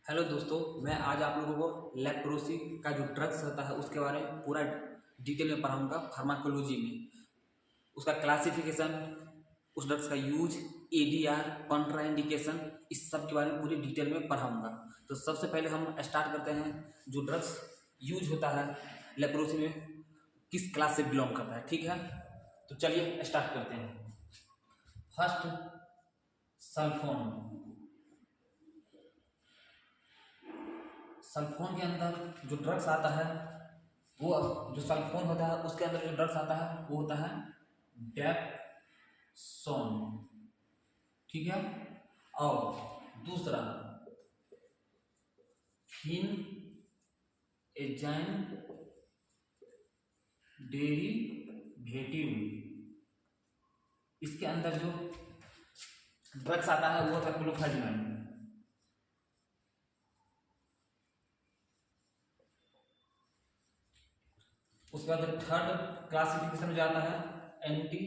Hello दोस्तों, मैं आज आप लोगों को लेप्रोसी का जो ड्रग्स होता है उसके बारे में पूरा डिटेल में पढ़ाऊंगा। फार्माकोलॉजी में उसका क्लासिफिकेशन, उस ड्रग्स का यूज, एडीआर, कॉन्ट्रा इंडिकेशन, इस सब के बारे में पूरी डिटेल में पढ़ाऊंगा। तो सबसे पहले हम स्टार्ट करते हैं। जो ड्रग्स यूज होता है लेप्रोसी में किस क्लास से बिलोंग करता है, ठीक है। तो चलिए स्टार्ट करते हैं। First, sulphone. सल्फोन के अंदर जो ड्रग्स आता है, वो जो सल्फोन होता है उसके अंदर जो ड्रग्स आता है वो होता है डेप्सोन, ठीक है। और दूसरा फिन एजाइन डेरिवेटिव, इसके अंदर जो ड्रग्स आता है वो होता है क्लोफेजमिन। उसके बाद थर्ड क्लासिफिकेशन जो आता है एंटी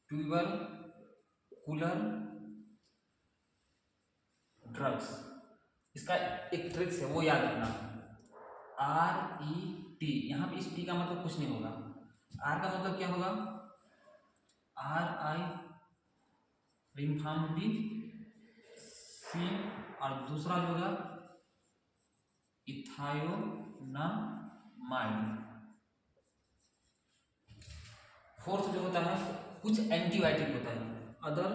ट्यूबरकुलर ड्रग्स। इसका एक ट्रिक्स है, वो याद रखना, RET। यहाँ पे इस टी का मतलब कुछ नहीं होगा। आर का मतलब क्या होगा? RI रिम्फाम्पिन, सी और दूसरा जो होगा इथायोनामाइड। फोर्थ जो होता है कुछ एंटीबायोटिक होता है, अदर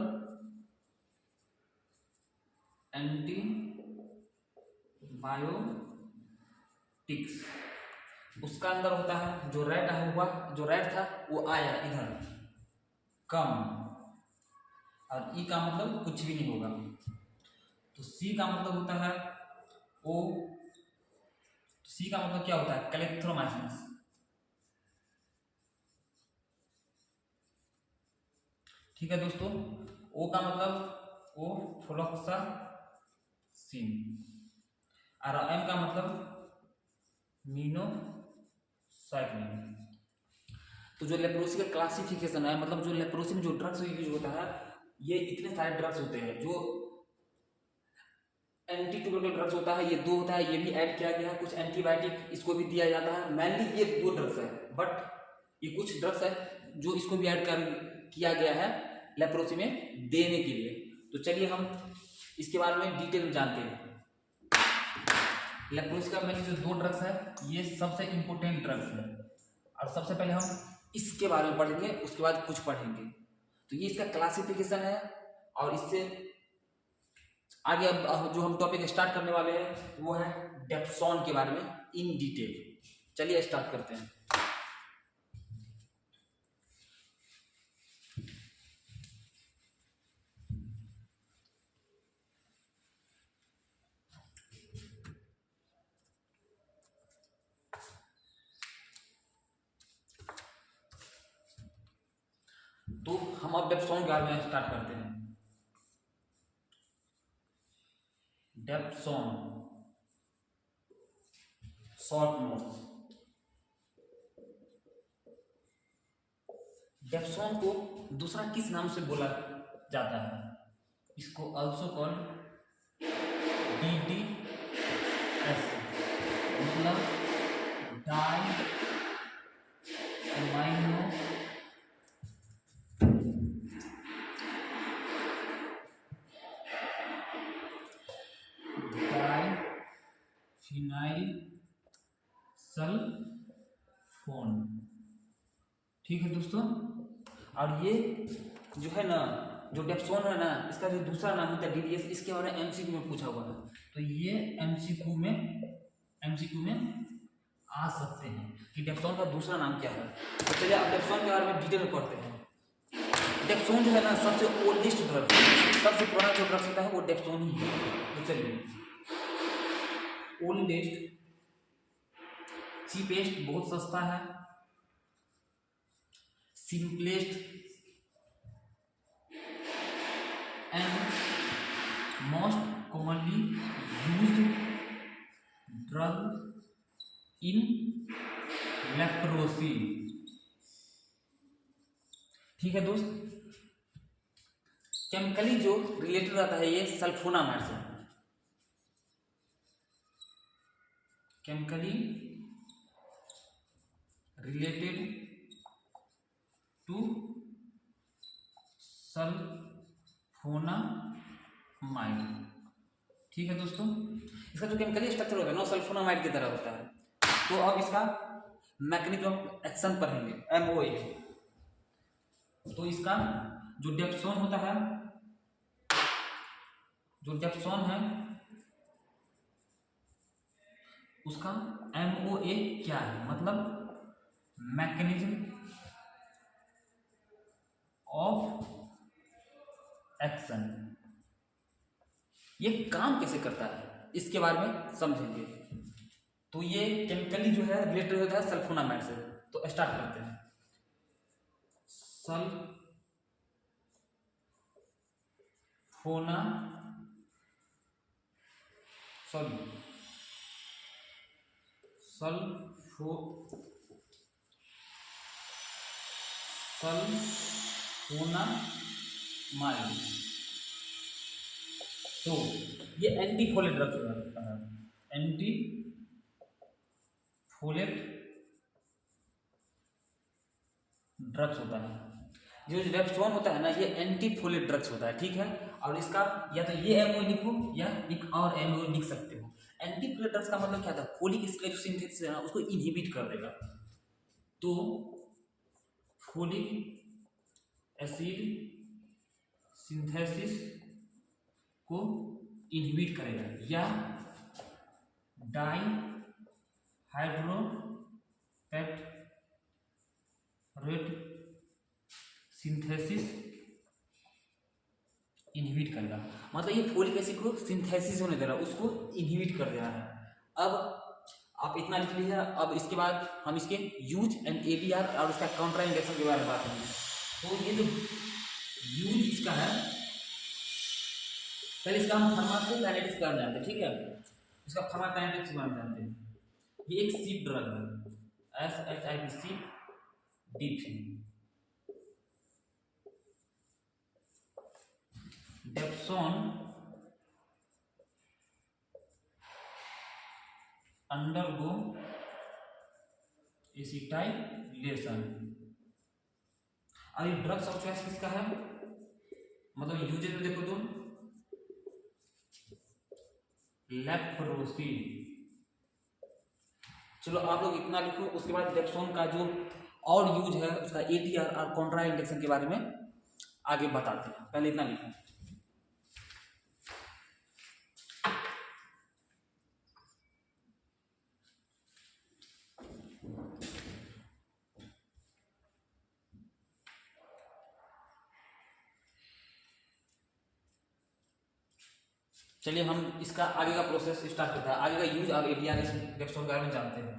एंटीबायोटिक्स। उसका अंदर होता है जो रेड हुआ, जो रेड था वो आया इधर कम, और ई का मतलब कुछ भी नहीं होगा। तो सी का मतलब होता है ओ, सी का मतलब क्या होता है? क्लेथ्रोमाइसिन। ठीक है दोस्तों। ओ का मतलब ओ फ्लोक्सासिन, और एम का मतलब मीनोसाइक्लिन। तो जो लेप्रोसी का क्लासिफिकेशन है, मतलब जो लेप्रोसी में जो ड्रग्स यूज होता है, ये इतने सारे ड्रग्स होते हैं। जो एंटी ट्यूबरकुलर ड्रग्स होता है ये दो होता है, ये भी ऐड किया गया है। कुछ एंटीबायोटिक इसको भी दिया जाता है। मेनली ये दो ड्रग्स है, बट ये कुछ ड्रग्स है जो इसको भी ऐड कर किया गया है लेप्रोसी में देने के लिए। तो चलिए हम इसके बारे में डिटेल में जानते हैं। लेप्रोसी का मेनली जो दो ड्रग्स है, ये सबसे इंपॉर्टेंट ड्रग्स है, और सबसे पहले हम इसके बारे में पढ़ेंगे, उसके बाद कुछ पढ़ेंगे। तो ये इसका क्लासिफिकेशन है, और इससे आगे अब जो हम टॉपिक स्टार्ट करने वाले हैं वो है डेप्सोन के बारे में इन डिटेल। चलिए स्टार्ट करते हैं। तो हम अब डेप्सोन के बारे में स्टार्ट करते हैं। Dapsone short notes. डेप्सोन को दूसरा किस नाम से बोला जाता है? इसको अल्सो कॉल्ड DDS, मतलब डाई अमाइनो फिनाइल सल्फोन। ठीक है दोस्तों। और ये जो है ना, जो डेप्सोन है ना, इसका जो दूसरा नाम होता है DDS, इसके बारे में MCQ में पूछा हुआ है। तो ये MCQ में आ सकते हैं कि डेप्सोन का दूसरा नाम क्या है। तो चलिए अब डेप्सोन के बारे में डिटेल में पढ़ते हैं। डेप्सोन जो है ना सबसे ओल्डेस्ट ड्रग, सबसे पुराना जो ड्रग्स होता है वो डेप्सोन ही है। तो चलिए, ओल्डेस्ट, चीपेस्ट बहुत सस्ता है, simplest and most commonly used drug in leprosy. ठीक है दोस्त। केमिकली जो रिलेटेड रहता है ये सल्फोनामाइड से, केमिकली रिलेटेड टू सल्फोनामाइड। ठीक है दोस्तों, इसका जो केमिकली स्ट्रक्चर होता है ना सल्फोनामाइड की तरह होता है। तो अब इसका मैकेनिज्म ऑफ एक्शन पढ़ेंगे, MOA। तो इसका जो डेप्सोन होता है, जो डेप्सोन है उसका MOA क्या है, मतलब मैकेनिज्म ऑफ एक्शन। ये काम कैसे करता है इसके बारे में समझेंगे। तो ये केमिकली जो है रिलेटेड होता है सल्फोनामाइड से। तो स्टार्ट करते हैं। सल्फोनामाइड। तो ये एंटीफोलेट ड्रग्स होता है, एंटीफोलेट ड्रग्स होता है। जो डेप्सोन होता है ना ये एंटीफोलेट ड्रग्स होता है, ठीक है। और इसका या तो ये MOA लिखो या एक और MOA लिख सकते हो। एंटीफोलेट ड्रग्स का मतलब क्या था, फोलिक एसिड का जो सिंथेसिस है ना उसको इनहिबिट कर देगा। तो फोलिक एसिड सिंथेसिस को इनहिबिट करेगा, या डाइहाइड्रोपेप्टाइड सिंथेसिस इनहिबिट करेगा। मतलब ये फोलिक एसिड को सिंथेसिस होने दे रहा है, उसको इनहिबिट कर दे रहा है। अब आप इतना लिख लीजिए। अब इसके बाद हम इसके यूज एंड ADR और इसका काउंटरइंडिकेशन के बारे में बात करेंगे। तो ये जो यूज इसका है, पहले इसका हम फार्माकोकाइनेटिक्स के बारे में जानते हैं, ठीक है। इसका फार्माकोकाइनेटिक्स के बारे में जानते हैं। ये एक सीप ड्रग है, SHIP डेप्सोन अंडरगो एसिटाइलेशन। और ये ड्रग्स ऑफ चॉइस किसका है, मतलब यूजेज में देखो तो लेप्रोसी। चलो आप लोग इतना लिखो। उसके बाद डेप्सोन का जो और यूज है उसका ADR और कॉन्ट्राइंडिकेशन के बारे में आगे बताते हैं। पहले इतना लिखो। चलिए हम इसका आगे का प्रोसेस स्टार्ट करते हैं। आगे का यूज और ADR इस डेप्सोन के बारे में जानते हैं।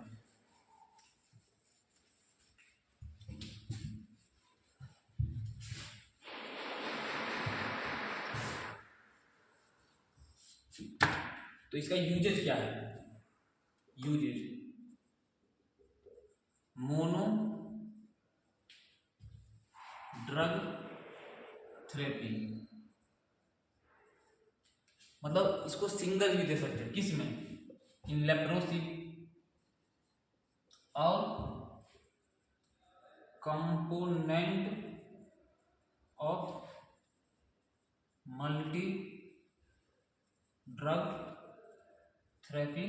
तो इसका यूजेज क्या है, यूजेज मोनो ड्रग थेरेपी, मतलब इसको सिंगल भी दे सकते हैं, किस में, इन लेप्रोसी और component of multi drug therapy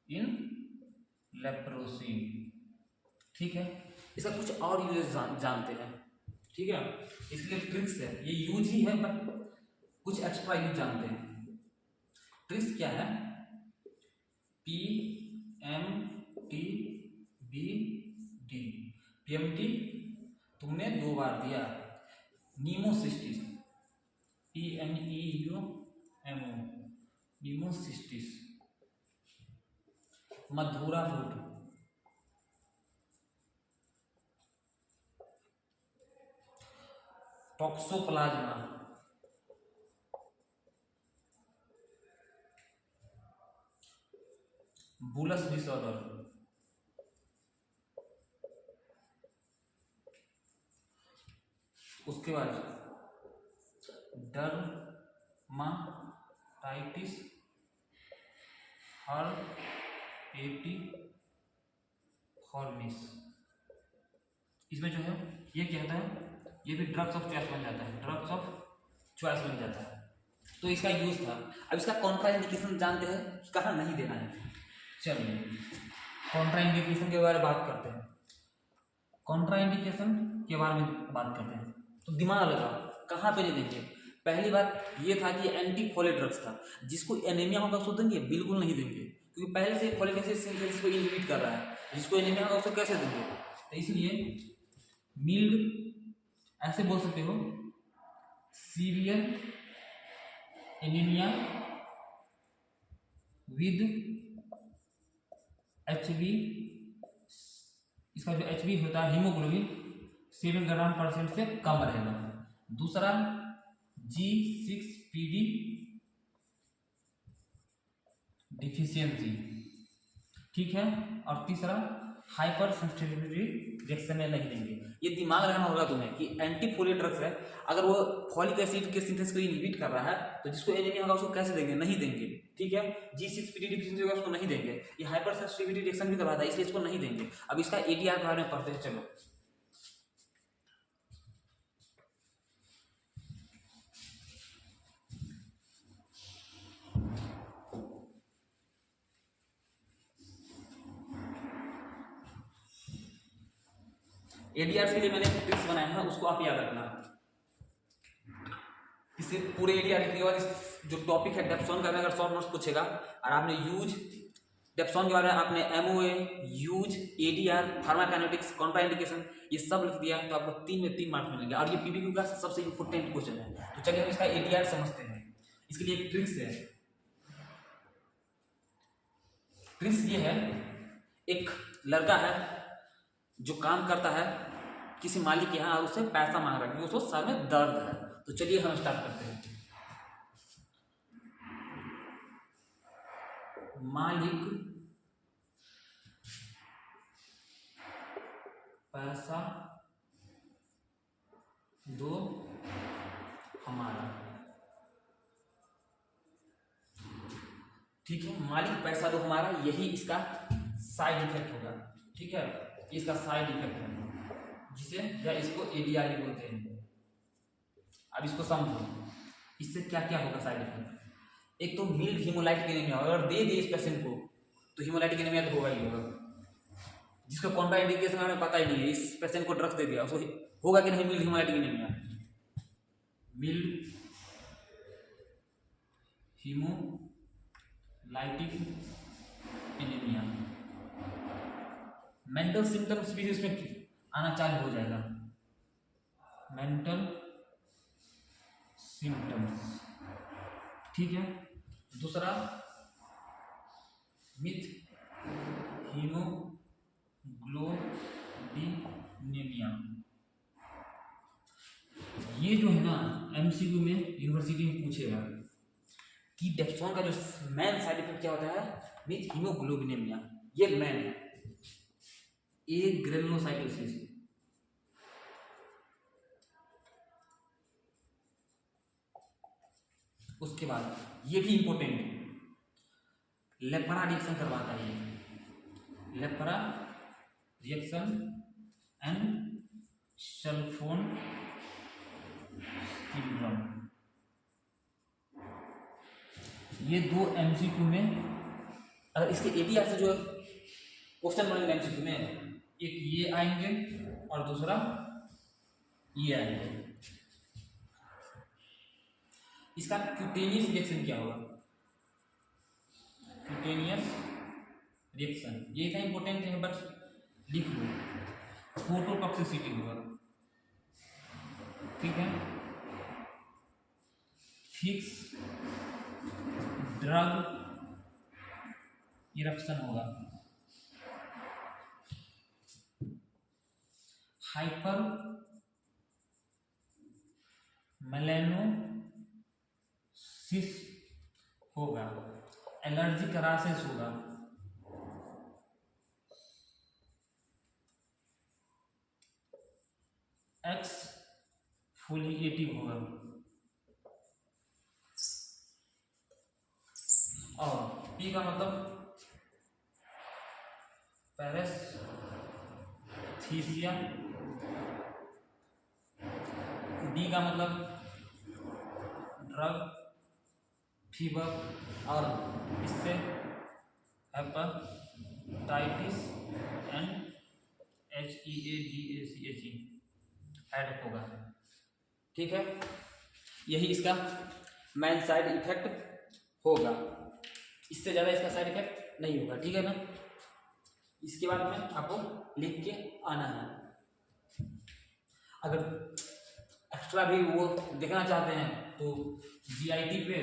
in leprosy. ठीक है, इसका कुछ और यूजेस जानते हैं, ठीक है। इसके लिए ट्रिक्स है, ये यूज ही है बट कुछ एक्स्ट्रा यूज जानते हैं। ट्रिक्स क्या है, PMTBD। PMT तुमने 2 बार दिया, नीमोसिस्टिस PNEUMO नीमोसिस्टिस, मधुरा फ्रूट, टॉक्सोप्लाज्मा, बुलस डिसऑर्डर, उसके बाद डर्माटाइटिस हर्पेटिफॉर्मिस। इसमें जो है ये क्या होता है, ये भी ड्रग्स ऑफ चॉइस बन जाता है, ड्रग्स ऑफ चॉइस बन जाता है। तो इसका यूज था। अब इसका कॉन्ट्राइंडिकेशन जानते हैं, कहाँ नहीं देना है। चलिए कॉन्ट्राइंडिकेशन के बारे में बात करते हैं। कॉन्ट्राइंडिकेशन के बारे में बात करते हैं तो दिमाग लगा कहाँ पे नहीं देंगे। पहली बात ये था कि एंटी फोलेट ड्रग्स था, जिसको एनीमिया होगा उसको देंगे, बिल्कुल नहीं देंगे, क्योंकि पहले से फोलिक एसिड सिंथेसिस को इनहिबिट कर रहा है। जिसको एनीमिया होगा उसको कैसे देंगे। तो इसलिए मिल्ड, ऐसे बोल सकते हो, सीवियर एनीमिया विद HB, इसका जो HB होता है हीमोग्लोबिन 7 ग्राम% से कम रहेगा। दूसरा G6PD डिफिशियंसी, ठीक है। और तीसरा हाइपर सेंसिटिविटी रिएक्शन में नहीं देंगे। ये दिमाग लगाना होगा तुम्हें कि एंटी फोलिक ड्रग्स है, अगर वो फॉलिक एसिड के सिंथेसिस को इनहिबिट कर रहा है तो जिसको एनीमिया होगा उसको कैसे देंगे, नहीं देंगे, ठीक है। G6PD डिफिशियंसी होगा उसको नहीं देंगे। ये हाइपर सेंसिटिविटी रिएक्शन भी करवाता है, इसलिए इसको नहीं देंगे। अब इसका ADR के बारे में पढ़ते हैं, चलो। ADR के लिए मैंने ट्रिक्स बनाया है, उसको आप याद रखना। इससे पूरे ADR लिखने के बाद इस जो टॉपिक है डेप्सॉन का, अगर शॉर्ट नोट्स पूछेगा और आपने यूज डेप्सॉन के बारे में आपने MOA, यूज, ADR, फार्माकाइनेटिक्स, कॉन्ट्राइंडिकेशन ये सब लिख दिया तो आपको 3 में 3 मार्क्स मिलेंगे। और ये PBQ का सबसे इंपोर्टेंट क्वेश्चन है। तो चलिए हम इसका ADR समझते हैं। इसके लिए एक ट्रिक्स है। ट्रिक्स ये है, एक लड़का है जो काम करता है किसी मालिक के यहाँ और उससे पैसा मांग रहा है क्योंकि उसको सर में दर्द है। तो चलिए हम स्टार्ट करते हैं। मालिक पैसा दो हमारा, ठीक है। मालिक पैसा दो हमारा, यही इसका साइड इफेक्ट होगा, ठीक है। इसका साइड इफेक्ट है जिसे या इसको ADR भी बोलते हैं। अब इसको समझो, इससे क्या क्या होगा साइड इफेक्ट। एक तो मिल्ड हीमोलाइटिक एनीमिया, अगर दे इस पेशेंट को तो हीमोलाइटिक एनीमिया तो होगा ही होगा। जिसको कॉन्ट्राइंडिकेशन हमें पता ही नहीं है, इस पेशेंट को ड्रग्स दे दिया, उसको होगा कि नहीं mild haemolytic anaemia. Mild haemolytic anaemia. Mental symptoms भी इसमें आना चालू हो जाएगा। मेंटल सिम्टम्स, ठीक है। दूसरा विथ हीमोग्लोबिनेमिया। ये जो है ना MCQ में यूनिवर्सिटी में पूछेगा कि डेप्सॉन का जो मेन साइड इफेक्ट क्या होता है विथ हीमोग्लोबिनेमिया। ये मेन है, एक ग्रेनुलोसाइटोसिस। उसके बाद ये भी इंपॉर्टेंट है, लेप्रा रिएक्शन करवाता है। ये lepra reaction and sulphone syndrome. ये 2 MCQ में, अगर इसके ADR से जो क्वेश्चन बनेंगे MCQ में, एक ये आएंगे और दूसरा ये आएंगे। इसका क्यूटेनियस रिएक्शन क्या होगा, क्यूटेनियस रिएक्शन ये इतना इंपॉर्टेंट है बट लिख लो, फोटोटॉक्सिसिटी होगा, ठीक है। फिक्स ड्रग इरप्शन होगा, हाइपर मेलानोसिस होगा, एलर्जी करासेस होगा, एक्सफोलिएटिव होगा, पी का मतलब पैरेस्थीसिया, डी का मतलब ड्रग, फीवर और इससे हेपेटाइटिस एंड HEADACHE ऐड होगा। ठीक है, यही इसका मेन साइड इफेक्ट होगा, इससे ज़्यादा इसका साइड इफेक्ट नहीं होगा। ठीक है ना, इसके बाद में आपको लिख के आना है। अगर एक्स्ट्रा भी वो देखना चाहते हैं तो GIT पे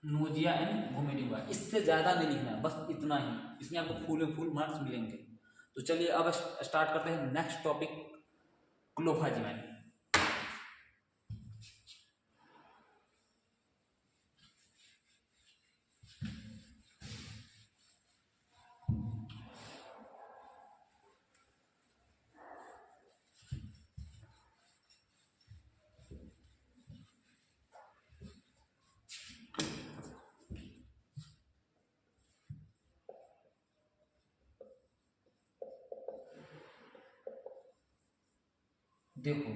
नोजिया एंड वोमिटिंग हुआ, इससे ज़्यादा नहीं लिखना है, बस इतना ही, इसमें आपको फुल मार्क्स मिलेंगे। तो चलिए अब स्टार्ट करते हैं नेक्स्ट टॉपिक, क्लोफाजिमाइन। देखो,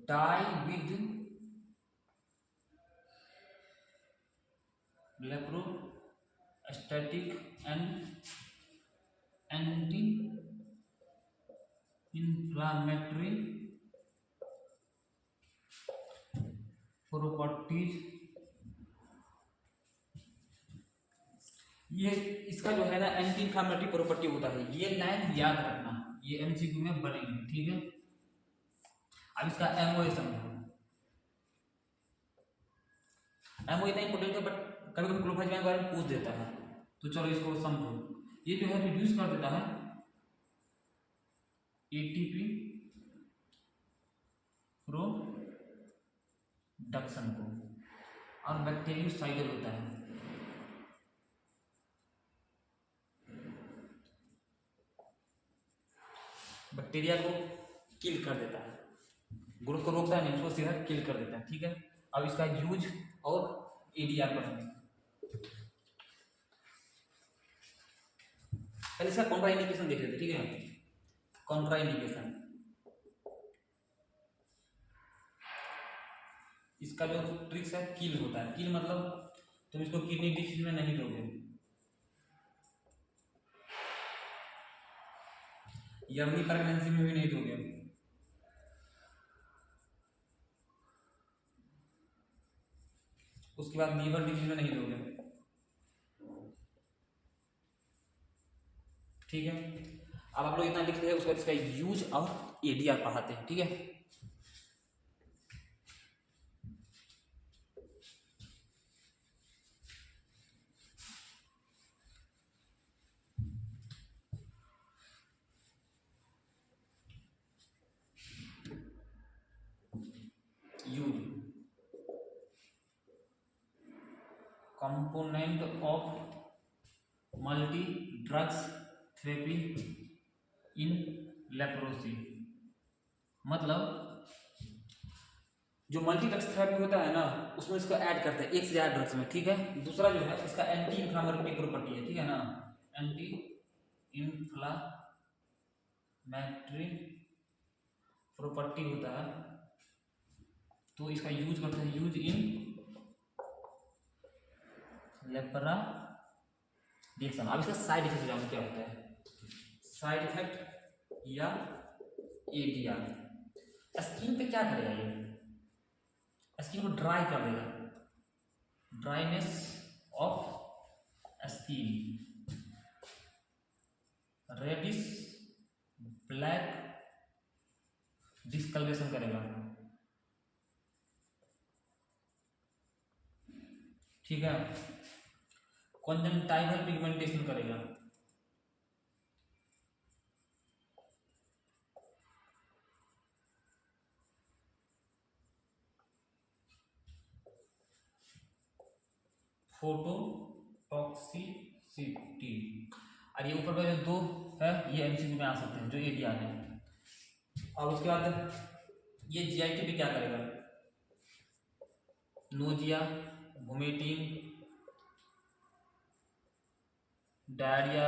dye with leprostatic and anti inflammatory properties, ये इसका जो है ना एंटी इंफ्लामेटरी प्रॉपर्टी होता है, ये लाइन याद रखना, ये MCQ में बनेंगे। ठीक है, अब इसका MO समझो। MO इतना इंपोर्टेंट है बट कभी कभी क्लोफाजिमाइन के बारे में पूछ देता है, तो चलो इसको समझो। ये जो है रिड्यूस कर देता है ATP प्रोडक्शन को, और बैक्टीरियोसाइडल होता है। बैक्टीरिया को किल कर देता है, ग्रोथ को रोकता है नहीं, उसको सीधा किल कर देता है। ठीक है, अब इसका यूज और ADR पढ़ेंगे। पहले इसका कॉन्ट्राइंडिकेशन देख लेते। ठीक है, कॉन्ट्राइंडिकेशन, इसका जो ट्रिक्स है किल होता है। किल मतलब तुम इसको किडनी डिसीज में नहीं दोगे, अर्ली प्रेगनेंसी में भी नहीं दोगे, उसके बाद लीवर डिजीज में नहीं दोगे। ठीक है, अब आप लोग इतना लिख लिया, उसके बाद इसका यूज और ADR पढ़ाते हैं। ठीक है, use component of multi drugs therapy in leprosy, मतलब जो मल्टी ड्रग्स थेरेपी होता है ना, उसमें इसको ऐड करते हैं एक से ज्यादा ड्रग्स में। ठीक है, दूसरा जो है इसका एंटी इंफ्लामेटरी प्रॉपर्टी है। ठीक है ना, एंटी इंफ्लामेटरी प्रॉपर्टी होता है, तो इसका यूज करते हैं, यूज इन लेप्रोडिक्शन। अब इसका साइड इफेक्ट जानते क्या होता है, साइड इफेक्ट या ADR। स्किन पे क्या करेगा, ये स्किन को ड्राई कर देगा, dryness of skin, reddish black discolouration करेगा। ठीक है, कंजंक्टिवल पिगमेंटेशन करेगा, फोटोटॉक्सिसिटी। और ये ऊपर का जो दो है ये MCQ में आ सकते हैं, जो ADR है। और उसके बाद ये GIT पे क्या करेगा, nausea, vomiting, diarrhoea,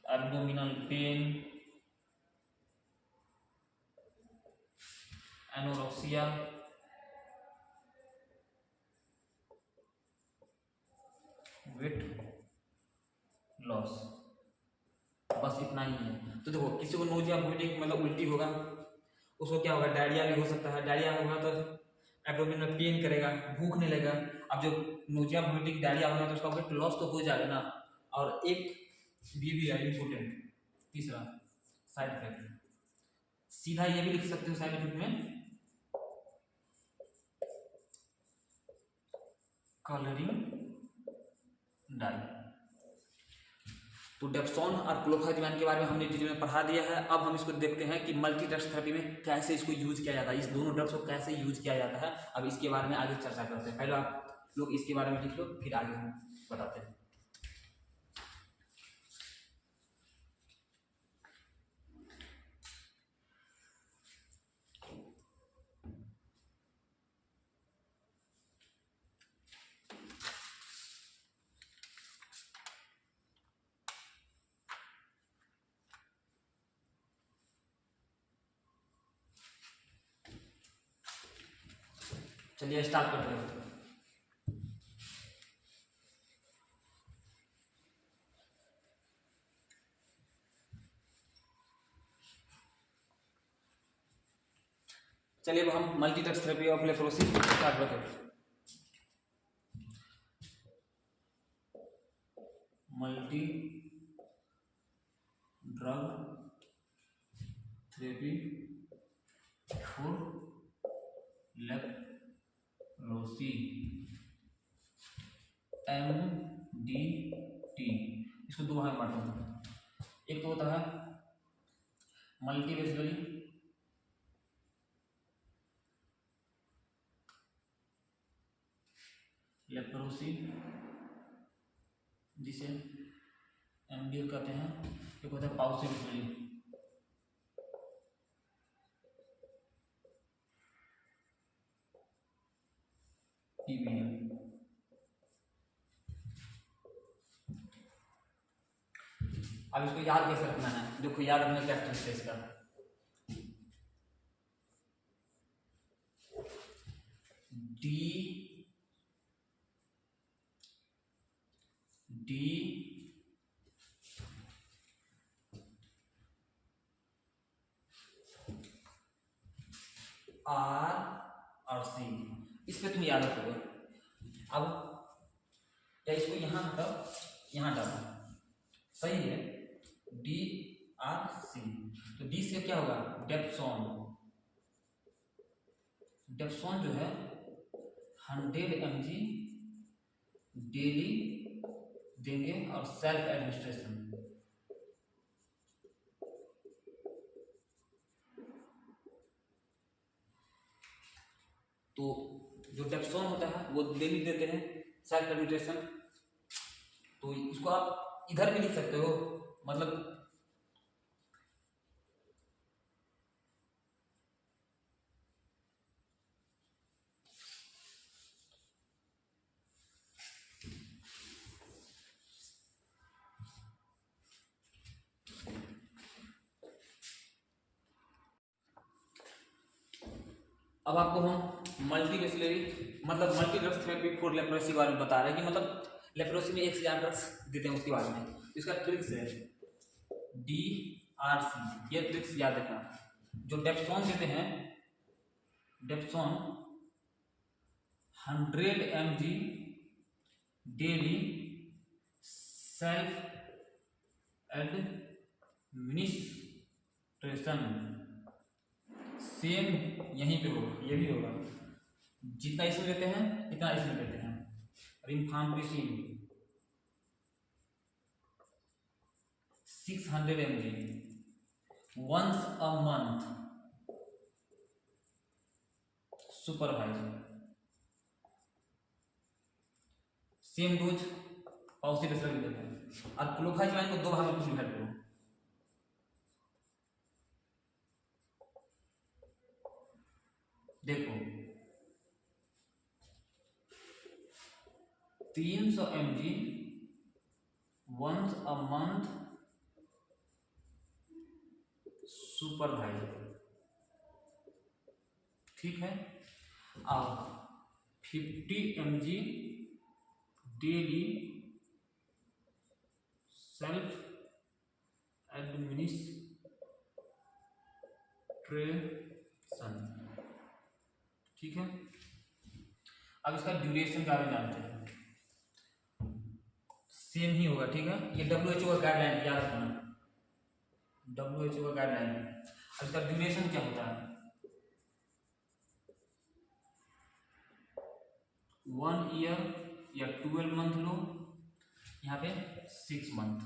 abdominal pain, anorexia, weight loss, बस इतना ही है। तो देखो किसी को नोजिया वोमिटिंग मतलब उल्टी होगा, उसको क्या होगा, डायरिया भी हो सकता है। डायरिया होगा तो एब्डोमेन में पेन करेगा, भूख नहीं लगेगा। अब जो नोजिया वोमिटिंग डायरिया होगा तो उसका वेट लॉस तो हो जाएगा ना। और एक भी है इम्पोर्टेंट तीसरा साइड इफेक्ट, सीधा ये भी लिख सकते हो साइड इफेक्ट में, कलरिंग डाई। तो डेप्सोन और क्लोफेनेमाइन के बारे में हमने डिटेल में पढ़ा दिया है। अब हम इसको देखते हैं कि मल्टी ड्रग्स थेरेपी में कैसे इसको यूज किया जाता है, इस दोनों ड्रग्स को कैसे यूज किया जाता है। अब इसके बारे में आगे चर्चा करते हैं। पहले आप लोग इसके बारे में लिख लो, फिर आगे हम बताते हैं। चलिए स्टार्ट करते हैं। चलिए अब हम multi drugs therapy of leprosy start करते हैं। Multi drug therapy for leprosy, MDT। इसको दो भाग में बांटता हूँ। एक तो होता है मल्टीवेस्कुलरी लेप्रोसी, जिसे MDL कहते हैं। एक होता है पाउसिवेस्कुलरी, PBM। अब इसको याद कैसे रखना है, देखो याद रखने क्या ट्रिक है इसका। D R और C, इस पे तुम याद रखोगे। अब या इसको यहाँ हटाओ, यहाँ डालो, सही है। DRC, तो डी से क्या होगा, डेप्सोन। डेप्सोन जो है 100 mg डेली देंगे और सेल्फ एडमिनिस्ट्रेशन। तो जो डेप्सोन होता है वो डेली देते हैं, सेल्फ एडमिनिस्ट्रेशन। तो इसको आप इधर भी लिख सकते हो, मतलब अब आपको हम मल्टीवेस्कुलरी मतलब multi drugs therapy for leprosy के बारे में बता रहे हैं कि मतलब लेप्रोसी में एक से ज्यादा ड्रग्स देते हैं उसके बारे में। तो इसका ट्रिक्स है DRC, ये ट्रिक्स याद रखना। जो डेप्सोन देते हैं, dapsone 100 mg daily self administration, same यहीं पे होगा, ये भी होगा। जितना इसमें देते हैं इतना इसमें देते हैं। Rifampicin 600 mg once a month supervise, same dose paucibacillary देते हैं। और क्लोफेनेमाइन को दो भाग में डिवाइड करो। देखो 300 mg once a month supervise, ठीक है। अब 50 mg डेली सेल्फ एडमिनिस्ट्रेशन, ठीक है। अब इसका ड्यूरेशन का भी जानते हैं, सेम ही होगा, ठीक है। ये WHO का गाइडलाइन, याद रखना, WHO का गाइडलाइन। अब इसका ड्यूरेशन क्या होता है, 1 ईयर या 12 मंथ लो, यहाँ पे 6 मंथ।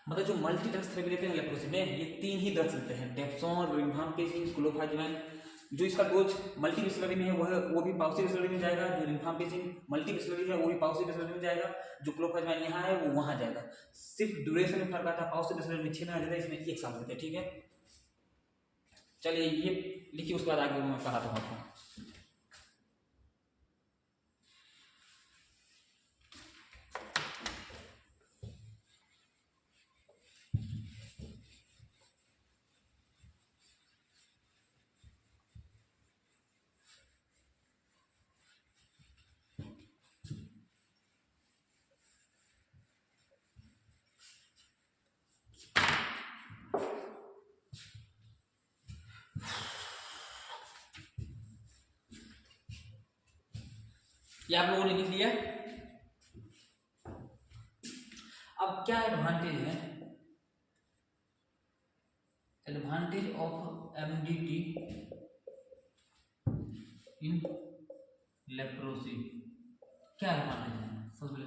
मतलब जो मल्टी ड्रग्स थेरेपी देते हैं लेप्रोसी में, ये 3 ही ड्रग्स देते हैं, डेप्सोन, रिम्फाम्पिसिन, क्लोफेनेम। जो इसका डोज मल्टी बिस्लरी में है वो भी पाउची बिस्लरी में जाएगा, जो रिम्फाम्पिसिन मल्टी बिस्लरी है वो भी पाउची बिस्लरी में जाएगा, जो क्लोफेनेम यहाँ है वो वहाँ जाएगा। सिर्फ ड्यूरेशन में फर्क आता है, पाउची बिस्लरी में 6 महीने देते हैं, इसमें 1 साल देते हैं, ठीक है। चलिए ये लिखिए, उसके बाद आगे मैं पढ़ाता हूँ आपको। ये आप लोगों ने लिख लिया। अब क्या एडवांटेज है, advantage of MDT in leprosy, क्या एडवांटेज है, सबसे पहले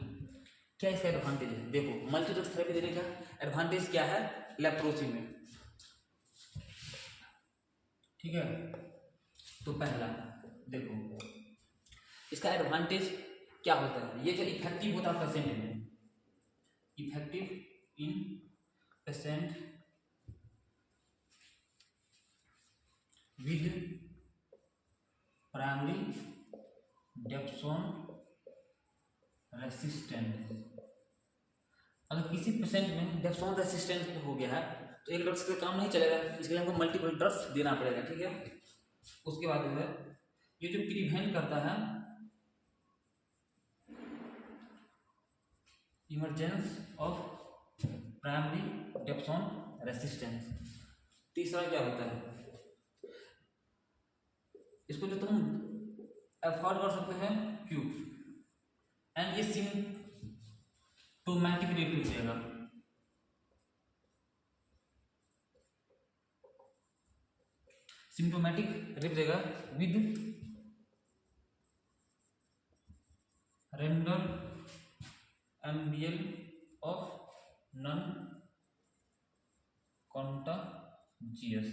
क्या इसका एडवांटेज है। देखो मल्टी ड्रग्स थेरेपी देने का एडवांटेज क्या है लेप्रोसी में, ठीक है। तो पहला देखो इसका एडवांटेज क्या होता है, ये जो इफेक्टिव होता है पेशेंट में, effective in patient with primary dapsone resistant. अगर किसी पेशेंट में डेप्सोन रेसिस्टेंट हो गया है तो एक ड्रग्स से काम नहीं चलेगा, इसके लिए हमको मल्टीपल ड्रग्स देना पड़ेगा, ठीक है। उसके बाद जो है ये जो प्रिवेंट करता है emergence of primary dapsone resistance. तीसरा क्या होता है, इसको जो तुम अफोर्ड कर सकते हैं क्यों, एंड ये सिम्टोमेटिक रिलीफ देगा, सिम्टोमेटिक रिलीफ देगा with render MBL of non contagious.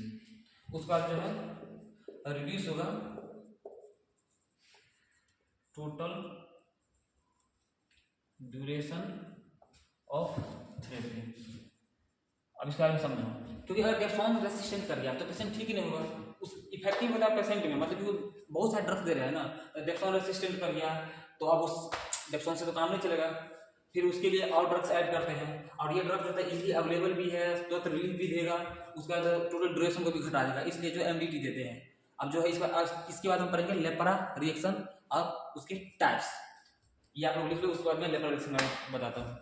उसका जो है रिड्यूस होगा टोटल ड्यूरेशन ऑफ थेरेपी। अब इसके बारे में समझो, क्योंकि अगर डेप्सोन रेसिस्टेंट कर गया तो पेशेंट ठीक ही नहीं होगा, उस इफेक्टिव होता है पेशेंट में, मतलब कि बहुत सारे ड्रग्स दे रहे हैं ना, डेप्सोन रेसिस्टेंट कर गया तो अब उस डेप्सोन से तो काम नहीं चलेगा, फिर उसके लिए और ड्रग्स ऐड करते हैं, और ये ड्रग्स जो है इजीली अवेलेबल भी है, तो रिलीफ भी देगा, उसका टोटल ड्यूरेशन को भी घटा देगा, इसलिए जो MDT देते हैं। अब जो है इसके बाद हम पढ़ेंगे लेप्रा रिएक्शन और उसके टाइप्स, ये आप लोग लिख लो, उसके बाद मैं लेप्रा रिएक्शन बताता हूँ।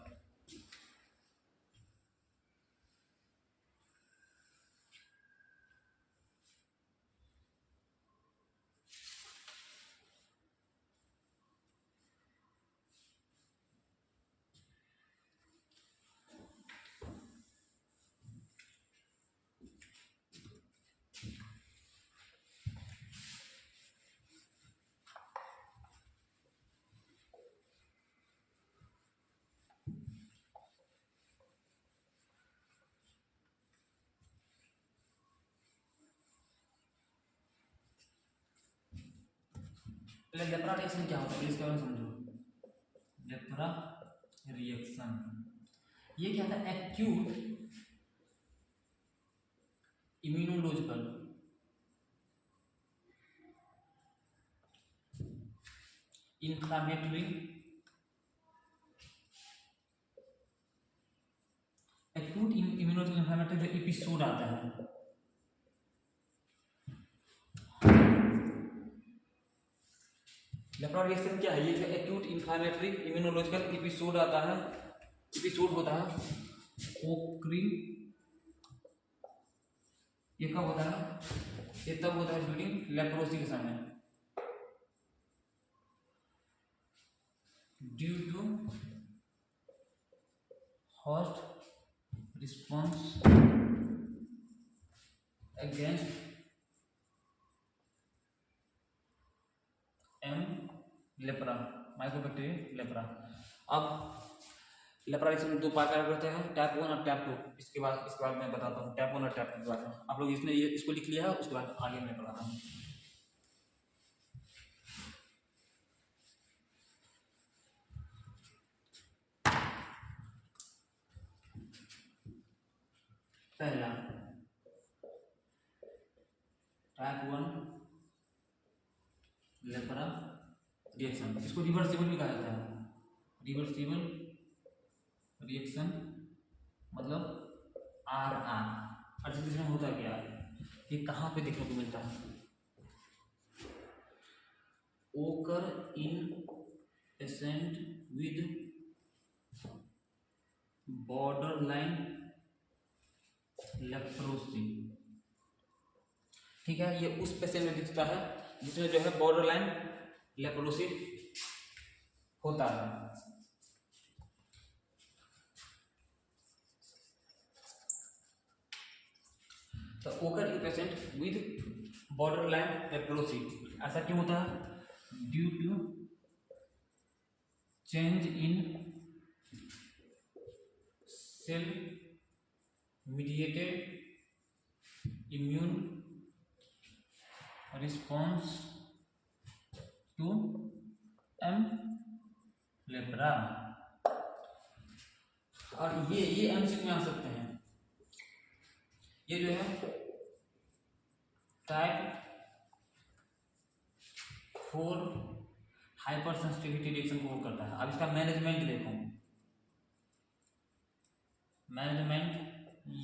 पहले लेप्रा रिएक्शन क्या होता है इसके बारे में समझो। लेप्रा रिएक्शन ये क्या था, acute inflammatory acute immunological inflammatory जो एपिसोड आता है, लेप्रा रिएक्शन क्या है? ये जो एक्यूट इन्फ्लामेटरी इम्यूनोलॉजिकल एपिसोड आता है, एपिसोड होता है ओकरिंग, ये कब होता है? ये तब होता है ड्यूरिंग लेप्रोसी के समय, due to host response against M leprae, Mycobacterium leprae. अब लेप्रा रिएक्शन दो प्रकार करते हैं, टाइप 1 और टाइप 2। इसके बाद मैं बताता हूँ टाइप 1 और टाइप 2 के बारे में। आप लोग इसने ये इसको लिख लिया है, उसके बाद आगे मैं बताता हूँ। पहला टाइप 1 लेप्रा रिएक्शन, इसको रिवर्सिबल भी कहा जाता है। रिवर्सिबल रिएक्शन मतलब RR। अच्छा, इसमें होता क्या है, ये कहाँ पे देखने को मिलता है? Occur in patient with border line leprosy. ठीक है, ये उस पेशेंट में दिखता है जिसमें जो है बॉर्डर लाइन लेप्रोसी होता है। तो occur in patient with border line leprosy ऐसा क्यों होता है? Due to change in cell mediated immune response to M leprae. और ये एमसीक्यू में आ सकते हैं। ये जो है टाइप 4 हाइपर सेंसिटिविटी रिएक्शन को करता है। अब इसका मैनेजमेंट देखो, मैनेजमेंट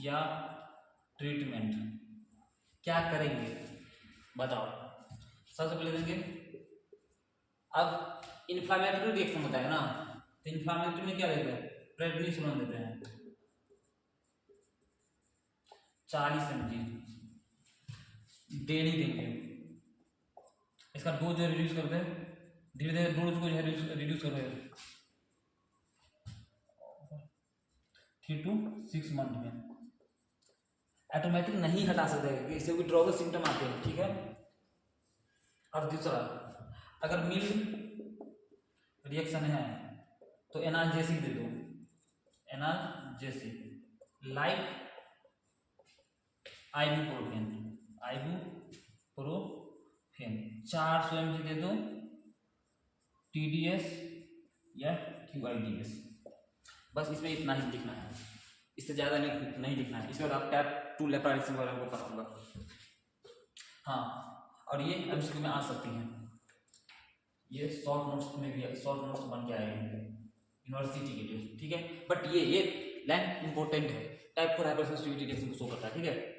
या ट्रीटमेंट क्या करेंगे बताओ। सबसे पहले देंगे, अब इन्फ्लामेटरी रिएक्शन होता है ना, तो इन्फ्लामेटरी में क्या देते हैं? प्रेडनिसोलोन देते हैं 40 mg डेली देंगे। इसका डोज जो रिड्यूस करते हैं, धीरे धीरे डोज को रिड्यूस कर रहे हैं 3 to 6 मंथ में। ऑटोमेटिक नहीं हटा सकते, इससे विड्रॉवल सिम्टम आते हैं। ठीक है, अब दूसरा, अगर मिल रिएक्शन है तो एनाल्जेसिक दे दो, एनाल्जेसिक लाइक आइबुप्रोफेन 400 mg दे दो, TDS या QIDS। बस इसमें इतना ही लिखना है, इससे ज़्यादा नहीं लिखना है। इसके बाद आप टाइप 2 लेप्रा रिएक्शन के बारे में पढ़ाऊंगा। हाँ, और ये एमसीक्यू में आ सकती हैं, ये शॉर्ट नोट्स में भी, शॉर्ट नोट्स बन के आएंगे यूनिवर्सिटी के लिए। ठीक है, बट ये लाइन इंपॉर्टेंट है, टाइप 4 हाइपर सेंसिटिविटी रिएक्शन को शो करता है। ठीक है,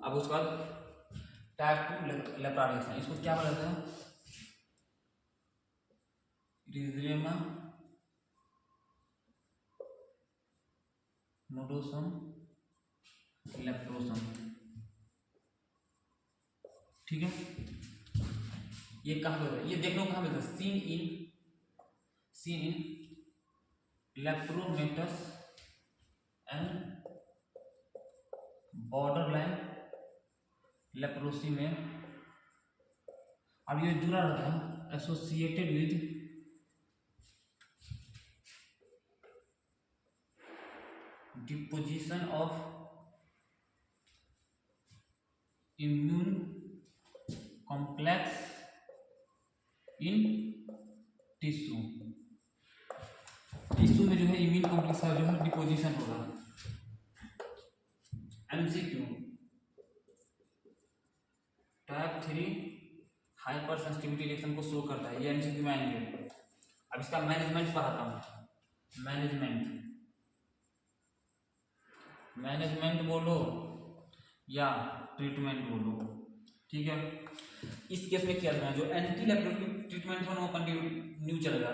अब उसके बाद टाइप 2 लेप्रा रिएक्शन, इसको क्या बोला जाता है? इरिथ्रियमा नोडोसम लेप्रोसम। ठीक है, ये कहाँ पे होता है? ये देखने को कहाँ मिलता है? Seen in लेप्रोमेटस and border line leprosy में। अब ये जुड़ा रहता है associated with deposition of immune complex in tissue, tissue में जो है इम्यून कॉम्प्लेक्स का जो है डिपोजिशन होगा। MCQ, type 3 hyper sensitivity reaction को शो करता है, ये एमसीक्यू में आएंगे। अब इसका मैनेजमेंट पढ़ाता हूँ। मैनेजमेंट बोलो या ट्रीटमेंट बोलो, ठीक है। इस केस में क्या करना है, जो एंटी लेप्रोसी ट्रीटमेंट है वो कंटिन्यू चलेगा।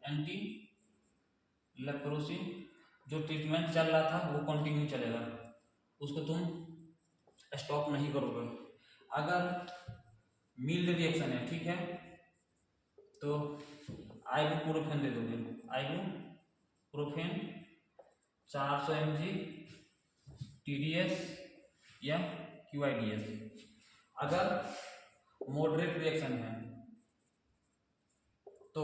एंटी लेप्रोसी जो ट्रीटमेंट चल रहा था वो कंटिन्यू चलेगा, उसको तुम स्टॉप नहीं करोगे। अगर मिल्ड रिएक्शन है, ठीक है, तो आइबुप्रोफेन दे दोगे। आइबुप्रोफेन 400 mg TDS या QIDS। अगर मॉडरेट रिएक्शन है तो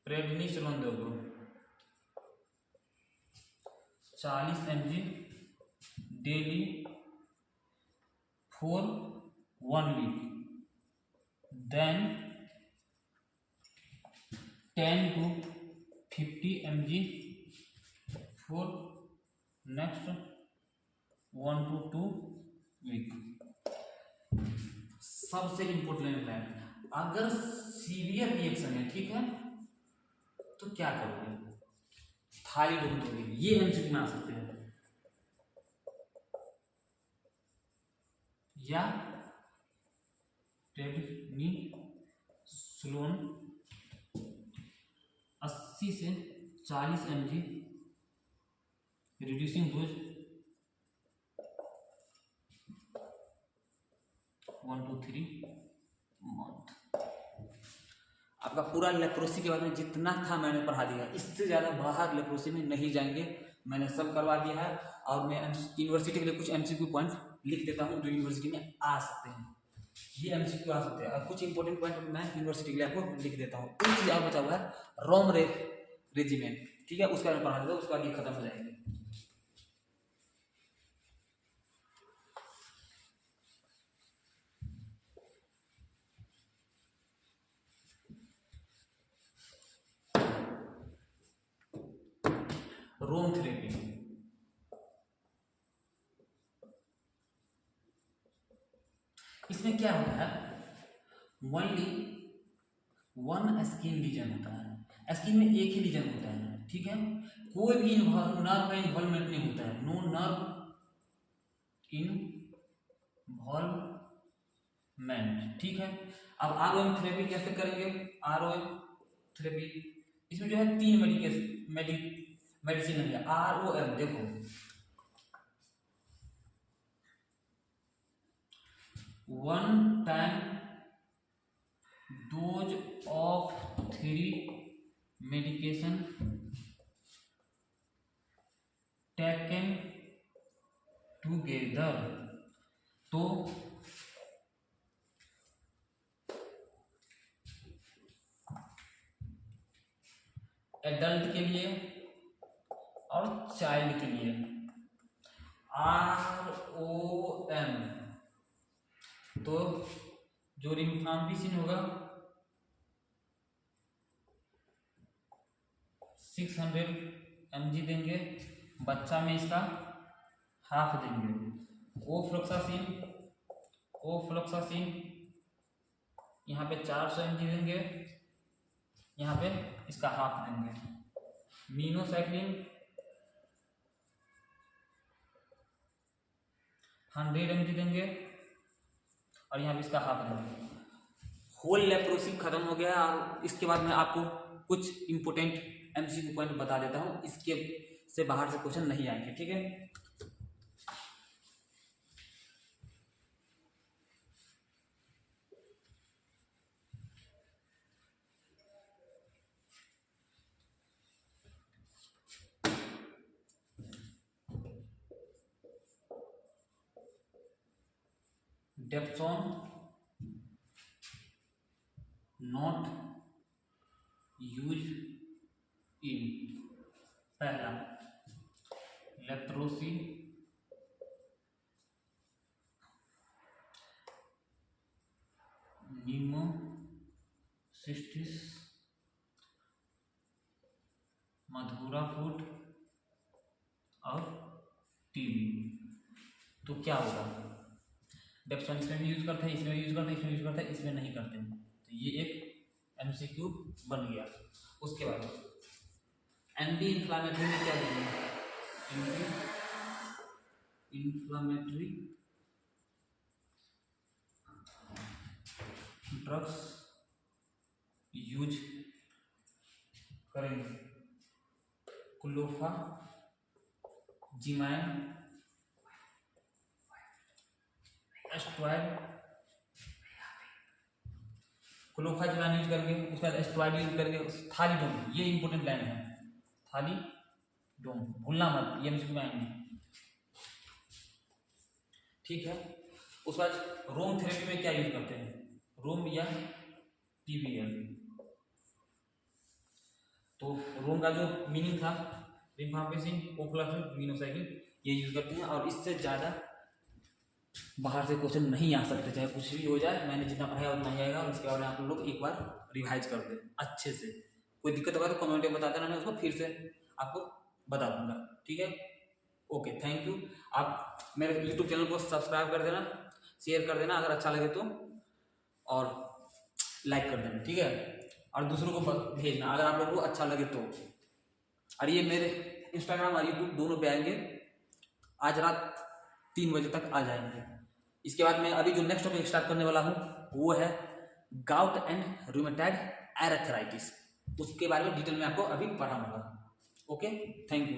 प्रेडनिसोलोन दोगे 40 mg daily for 1 week, then 10 to 50 mg for next 1 to 2 week. सबसे इंपोर्टेंट है, अगर सीवियर रिएक्शन है, ठीक है, तो क्या करोगे, थालीडोन दोगे। ये एमसीक्यू में आ सकते हैं, या प्रेडनिसोलोन 80 से 40 mg reducing dose 1 to 3 month. आपका पूरा लेप्रोसी के बारे में जितना था मैंने पढ़ा दिया, इससे ज़्यादा बाहर लेप्रोसी में नहीं जाएंगे, मैंने सब करवा दिया है। और मैं यूनिवर्सिटी के लिए कुछ एमसीक्यू पॉइंट लिख देता हूँ जो यूनिवर्सिटी में आ सकते हैं। ये एमसीक्यू आ सकते हैं, और कुछ इंपॉर्टेंट पॉइंट मैं यूनिवर्सिटी के लिए आपको लिख देता हूँ। एक चीज़ और बचा हुआ है, रोम रेजिमेंट, ठीक है, उसका मैं पढ़ा देता हूँ, उसका ये खत्म हो जाएंगे। रोम थेरेपी, इसमें क्या होता है, ओनली वन स्किन लीजन होता है, स्किन में एक ही लीजन होता है, ठीक है, कोई भी नर्व का इन्वॉल्वमेंट नहीं होता है, नो नर्व इन्वॉल्वमेंट, ठीक है। अब आरओएम थेरेपी कैसे करेंगे, आरओएम थेरेपी इसमें जो है 3 मेडिसिन है। आरओएम देखो, 1 time dose of 3 medication taken together. तो एडल्ट के लिए और चाइल्ड के लिए आरओएम, तो जो रिम्फाम्पिसिन होगा 600 mg देंगे, बच्चा में इसका हाफ देंगे। ओफ्लोक्सासिन यहाँ पे 400 mg देंगे, यहाँ पे इसका हाफ देंगे। मीनोसाइक्लिन 100 mg देंगे और यहाँ पे इसका हाफ देंगे। होल लेप्रोसी खत्म हो गया। और इसके बाद मैं आपको कुछ इंपोर्टेंट एमसीक्यू पॉइंट बता देता हूँ, इसके से बाहर से क्वेश्चन नहीं आएंगे, ठीक है। डेप्सोन नॉट यूज इन, पहला लेप्रोसी न्यूमोसिस्टिस अधूरा फूट और टीबी। तो क्या होगा, डेप्सन इसमें भी यूज करते हैं, इसमें यूज करते हैं, इसमें यूज करते हैं, इसमें नहीं करते हैं। तो ये एक एमसीक्यू बन गया। उसके बाद एंटी इन्फ्लामेटरी में क्या देंगे, एंटी इन्फ्लामेटरी ड्रग्स यूज करेंगे, क्लोफाजिमाइन, एस्ट्रॉयड, क्लोफाजिमाइन यूज करेंगे, उसके बाद एस्ट्रॉयड यूज करेंगे, थालीडोम, ये इंपॉर्टेंट लाइन है, थालीडोम भूलना मत, ये एमसीक्यू में आएंगे, ठीक है। उसके बाद रोम थेरेपी में क्या यूज करते हैं, रोम या पीवीएल। तो रोम का जो मीनिंग था रिफाम्पिसिन, ओफ्लाविन, विनोसाइकिल, ये यूज करते हैं। और इससे ज़्यादा बाहर से क्वेश्चन नहीं आ सकते, चाहे कुछ भी हो जाए, मैंने जितना पढ़ाया उतना ही आएगा। और इसके बारे में आप लोग एक बार रिवाइज कर दें अच्छे से। कोई दिक्कत होगा तो कमेंट में बता देना, मैं उसको फिर से आपको बता दूंगा, ठीक है। Okay, thank you. आप मेरे यूट्यूब चैनल को सब्सक्राइब कर देना, शेयर कर देना अगर अच्छा लगे तो, और लाइक कर देना, ठीक है। और दूसरों को भेजना अगर आप लोगों को अच्छा लगे तो। और ये मेरे इंस्टाग्राम और यूट्यूब दोनों पे आएंगे, आज रात 3 बजे तक आ जाएंगे। इसके बाद मैं अभी जो नेक्स्ट टॉपिक स्टार्ट करने वाला हूँ वो है गाउट एंड रूमेटॉइड आर्थराइटिस। उसके बारे में डिटेल में आपको अभी पढ़ाऊंगा। Okay, thank you.